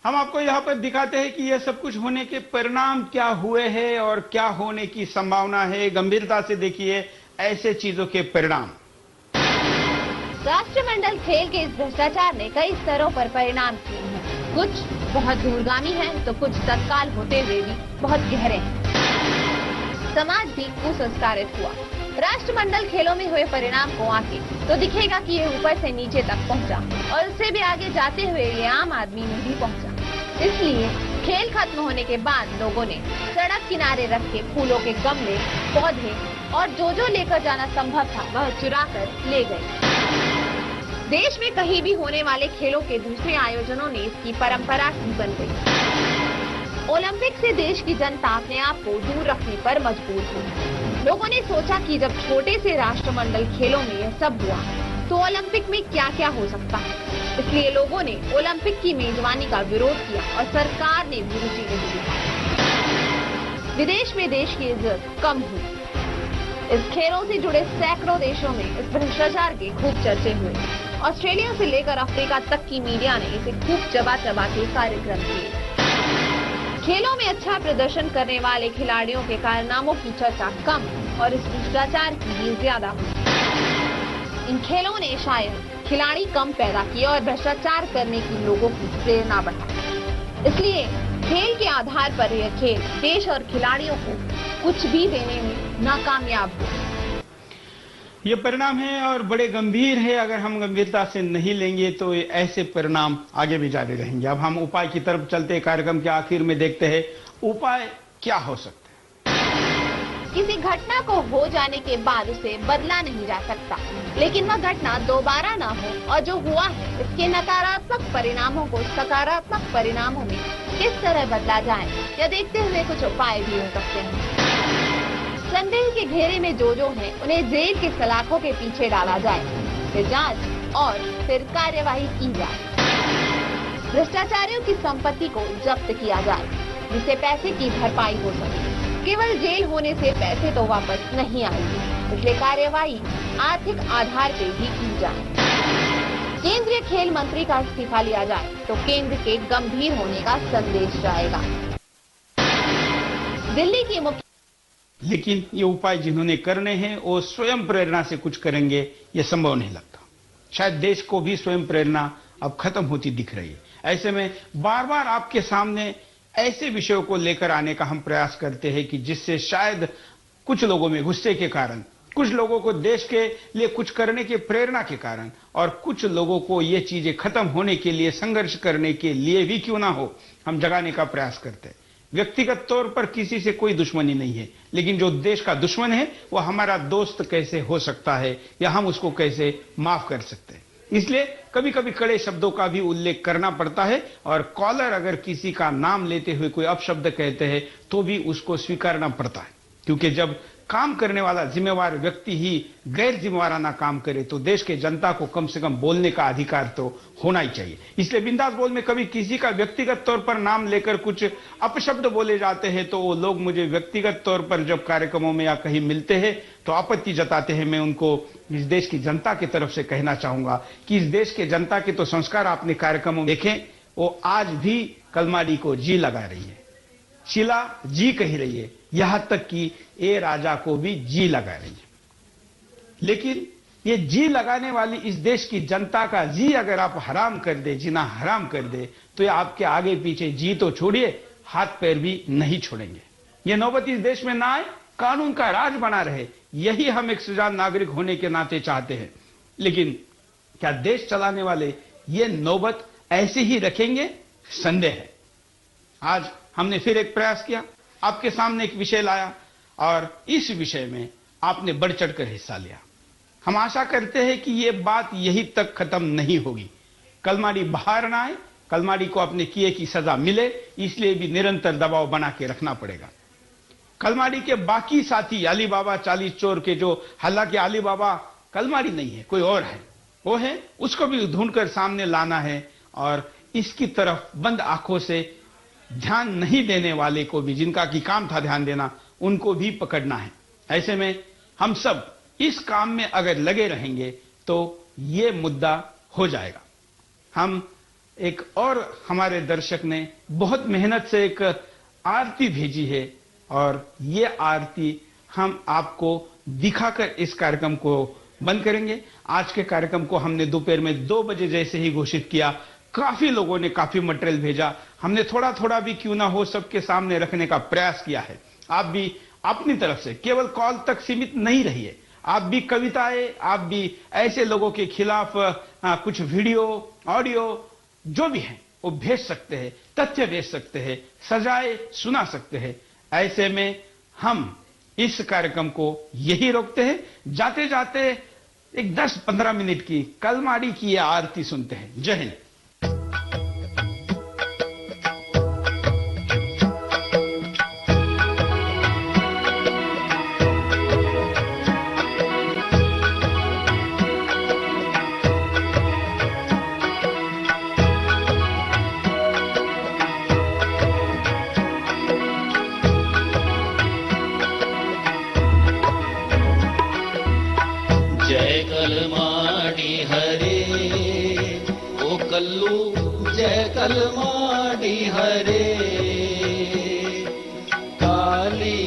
हम आपको यहाँ पर दिखाते हैं कि यह सब कुछ होने के परिणाम क्या हुए हैं और क्या होने की संभावना है। गंभीरता से देखिए ऐसे चीजों के परिणाम। राष्ट्रमंडल खेल के इस भ्रष्टाचार ने कई स्तरों पर परिणाम किए हैं। कुछ बहुत दूरगामी हैं, तो कुछ तत्काल होते हुए भी बहुत गहरे हैं। समाज भी कुसंस्कारित हुआ। राष्ट्रमंडल खेलों में हुए परिणाम को आके तो दिखेगा कि ये ऊपर से नीचे तक पहुंचा और उससे भी आगे जाते हुए ये आम आदमी में भी पहुंचा। इसलिए खेल खत्म होने के बाद लोगों ने सड़क किनारे रखे फूलों के गमले, पौधे और जो लेकर जाना संभव था वह चुरा कर ले गए। देश में कहीं भी होने वाले खेलों के दूसरे आयोजनों ने इसकी परंपरा ही बन गई। ओलंपिक से देश की जनता अपने आप को दूर रखने पर मजबूर हुई। लोगों ने सोचा कि जब छोटे से राष्ट्रमंडल खेलों में यह सब हुआ तो ओलंपिक में क्या क्या हो सकता है। इसलिए लोगों ने ओलंपिक की मेजबानी का विरोध किया और सरकार ने भी रुचि नहीं दिखाई। विदेश में देश की इज्जत कम हुई। इस खेलों से जुड़े सैकड़ों देशों में इस भ्रष्टाचार के खूब चर्चे हुए। ऑस्ट्रेलिया से लेकर अफ्रीका तक की मीडिया ने इसे खूब चबा के कार्यक्रम किए। खेलों में अच्छा प्रदर्शन करने वाले खिलाड़ियों के कारनामों की चर्चा कम और इस भ्रष्टाचार की भी ज्यादा हुई। इन खेलों ने शायद खिलाड़ी कम पैदा किए और भ्रष्टाचार करने की लोगों की प्रेरणा बढ़ाई। इसलिए खेल के आधार पर यह खेल देश और खिलाड़ियों को कुछ भी देने में नाकामयाब हुआ। ये परिणाम है और बड़े गंभीर है। अगर हम गंभीरता से नहीं लेंगे तो ऐसे परिणाम आगे भी जारी रहेंगे। अब हम उपाय की तरफ चलते हैं। कार्यक्रम के आखिर में देखते हैं उपाय क्या हो सकते हैं। किसी घटना को हो जाने के बाद उसे बदला नहीं जा सकता, लेकिन वह घटना दोबारा न हो और जो हुआ है इसके नकारात्मक परिणामों को सकारात्मक परिणामों में किस तरह बदला जाए, यह देखते हुए कुछ उपाय भी हो सकते हैं। संदेह के घेरे में जो है उन्हें जेल के सलाखों के पीछे डाला जाए, फिर जांच और फिर कार्यवाही की जाए। भ्रष्टाचारियों की संपत्ति को जब्त किया जाए जिससे पैसे की भरपाई हो सके। केवल जेल होने से पैसे तो वापस नहीं आएंगे, इसलिए कार्यवाही आर्थिक आधार पर ही की जाए। केंद्रीय खेल मंत्री का इस्तीफा लिया जाए तो केंद्र के गंभीर होने का संदेश जाएगा। दिल्ली की मुख्य लेकिन ये उपाय जिन्होंने करने हैं वो स्वयं प्रेरणा से कुछ करेंगे, ये संभव नहीं लगता। शायद देश को भी स्वयं प्रेरणा अब खत्म होती दिख रही है। ऐसे में बार बार आपके सामने ऐसे विषयों को लेकर आने का हम प्रयास करते हैं कि जिससे शायद कुछ लोगों में गुस्से के कारण, कुछ लोगों को देश के लिए कुछ करने की प्रेरणा के कारण और कुछ लोगों को ये चीजें खत्म होने के लिए संघर्ष करने के लिए भी क्यों ना हो, हम जगाने का प्रयास करते हैं। व्यक्तिगत तौर पर किसी से कोई दुश्मनी नहीं है, लेकिन जो देश का दुश्मन है वो हमारा दोस्त कैसे हो सकता है या हम उसको कैसे माफ कर सकते हैं। इसलिए कभी कभी कड़े शब्दों का भी उल्लेख करना पड़ता है और कॉलर अगर किसी का नाम लेते हुए कोई अपशब्द कहते हैं तो भी उसको स्वीकारना पड़ता है, क्योंकि जब काम करने वाला जिम्मेवार व्यक्ति ही गैर जिम्मेवाराना काम करे तो देश के जनता को कम से कम बोलने का अधिकार तो होना ही चाहिए। इसलिए बिंदास बोल में कभी किसी का व्यक्तिगत तौर पर नाम लेकर कुछ अपशब्द बोले जाते हैं तो वो लोग मुझे व्यक्तिगत तौर पर जब कार्यक्रमों में या कहीं मिलते हैं तो आपत्ति जताते हैं। मैं उनको इस देश की जनता की तरफ से कहना चाहूंगा कि इस देश के जनता के तो संस्कार आपने कार्यक्रमों में देखें, वो आज भी कलमाड़ी को जी लगा रही है, शीला जी कह रही है, यहां तक कि ए राजा को भी जी लगा रही है। लेकिन ये जी लगाने वाली इस देश की जनता का जी अगर आप हराम कर दे, जीना हराम कर दे, तो ये आपके आगे पीछे जी तो छोड़िए, हाथ पैर भी नहीं छोड़ेंगे। ये नौबत इस देश में ना आए, कानून का राज बना रहे, यही हम एक सजग नागरिक होने के नाते चाहते हैं। लेकिन क्या देश चलाने वाले ये नौबत ऐसे ही रखेंगे? संदेह है। आज हमने फिर एक प्रयास किया, आपके सामने एक विषय लाया और इस विषय में आपने बढ़ चढ़कर हिस्सा लिया। हम आशा करते हैं कि यह बात यही तक खत्म नहीं होगी। कलमाड़ी बाहर ना आए, कलमाड़ी को अपने किए की सजा मिले, इसलिए भी निरंतर दबाव बना के रखना पड़ेगा। कलमाड़ी के बाकी साथी अली बाबा 40 चोर के जो, हालांकि अली बाबा कलमाड़ी नहीं है, कोई और है, वो है, उसको भी ढूंढकर सामने लाना है और इसकी तरफ बंद आंखों से ध्यान नहीं देने वाले को भी, जिनका की काम था ध्यान देना, उनको भी पकड़ना है। ऐसे में हम सब इस काम में अगर लगे रहेंगे तो ये मुद्दा हो जाएगा। हम एक और हमारे दर्शक ने बहुत मेहनत से एक आरती भेजी है और ये आरती हम आपको दिखाकर इस कार्यक्रम को बंद करेंगे। आज के कार्यक्रम को हमने दोपहर में 2 बजे जैसे ही घोषित किया, काफी लोगों ने काफी मटेरियल भेजा। हमने थोड़ा थोड़ा भी क्यों ना हो सबके सामने रखने का प्रयास किया है। आप भी अपनी तरफ से केवल कॉल तक सीमित नहीं रहिए, आप भी कविताएं, आप भी ऐसे लोगों के खिलाफ कुछ वीडियो, ऑडियो जो भी है वो भेज सकते हैं, तथ्य भेज सकते हैं, सजाए सुना सकते हैं। ऐसे में हम इस कार्यक्रम को यही रोकते हैं, जाते जाते एक 10-15 मिनट की कलमाड़ी की आरती सुनते हैं। जय हिंद। जय कलमाड़ी हरे ओ कल्लू, जय कलमाड़ी हरे, काली